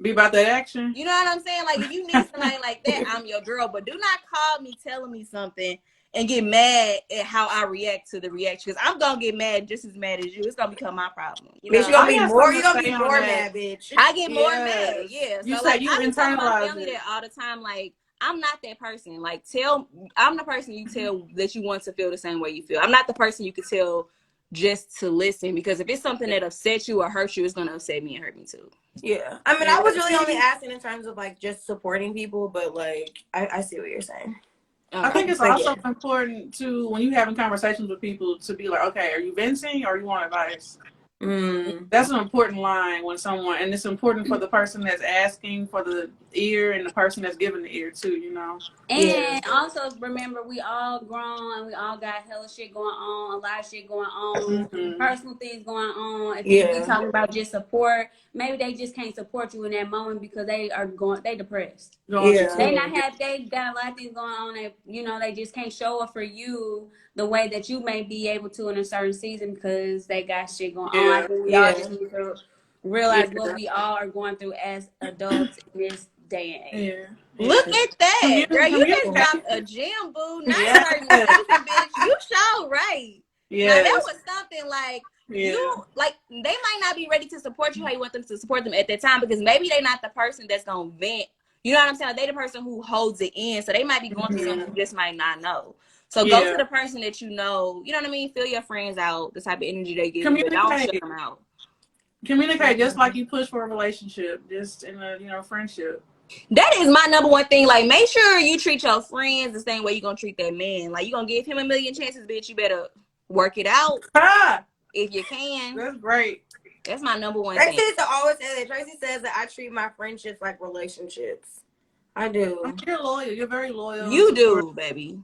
be about that action, you know what I'm saying? Like, if you need somebody like that, I'm your girl. But do not call me telling me something and get mad at how I react to the reaction, because I'm gonna get mad, just as mad as you. It's gonna become my problem. You know? Bitch, you're gonna be more mad, bitch. I get more mad. Yeah. You so say like, you I be telling my family internalize it that all the time. Like, I'm not that person. Like, I'm the person you tell that you want to feel the same way you feel. I'm not the person you could tell just to listen, because if it's something that upsets you or hurts you, it's gonna upset me and hurt me too. Yeah. I mean, I was really only asking in terms of like just supporting people, but like I see what you're saying. I think it's also important to, when you're having conversations with people, to be like, okay, are you venting or you want advice? That's an important line when someone, and it's important for the person that's asking for the ear and the person that's giving the ear too, you know. And also remember, we all grown and we all got hella shit going on, a lot of shit going on, personal things going on. If you be talking about just support, maybe they just can't support you in that moment because they depressed. They got a lot of things going on, and you know, they just can't show up for you the way that you may be able to in a certain season because they got shit going on. I think we all just need to realize what we all are going through as adults in this day and age. Look at that, girl! You just dropped a gem, boo. Not certain bitch. You sure right. Now, that was something like you, like, they might not be ready to support you how you want them to support them at that time, because maybe they're not the person that's gonna vent. You know what I'm saying? Like, they the person who holds it in, so they might be going through something you just might not know. So go to the person that you know. You know what I mean? Fill your friends out, the type of energy they give you. Don't shut them out. Communicate just like you push for a relationship, just in a friendship. That is my number one thing. Like, make sure you treat your friends the same way you're gonna treat that man. Like, you gonna give him a million chances, bitch. You better work it out if you can. That's great. That's my number one Tracy thing. used to always say that. Tracy says that I treat my friendships like relationships. I do. You're loyal. You're very loyal. You do, baby.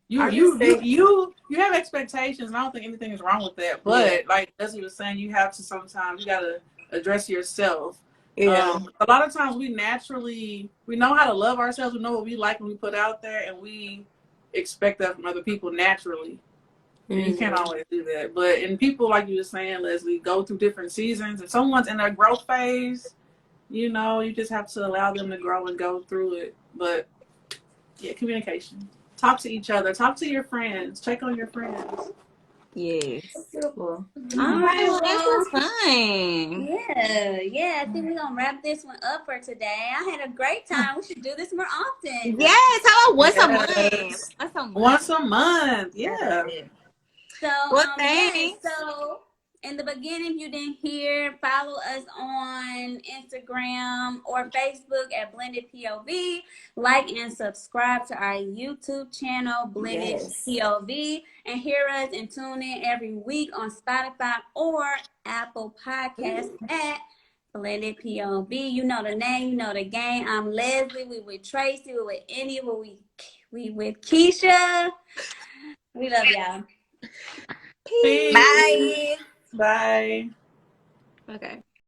You have expectations, and I don't think anything is wrong with that. But like Leslie was saying, you have to sometimes you gotta address yourself. Yeah. A lot of times we know how to love ourselves. We know what we like when we put out there, and we expect that from other people naturally. And you can't always do that. But and people, like you were saying, Leslie, go through different seasons. If someone's in their growth phase, you just have to allow them to grow and go through it. But yeah, communication. Talk to each other. Talk to your friends. Check on your friends. Yes. Beautiful. All right, well, this was fun. Yeah. I think we're gonna wrap this one up for today. I had a great time. We should do this more often. Yes, how about once a Yes. month? Once a month. Yeah. So, Well, thanks. so in the beginning, if you didn't hear, follow us on Instagram or Facebook at Blended POV. Like and subscribe to our YouTube channel, Blended POV. And hear us and tune in every week on Spotify or Apple Podcasts at Blended POV. You know the name, you know the game. I'm Leslie. We with Tracy. We with Indy. We with Keisha. We love y'all. Peace. Bye. Bye. Okay.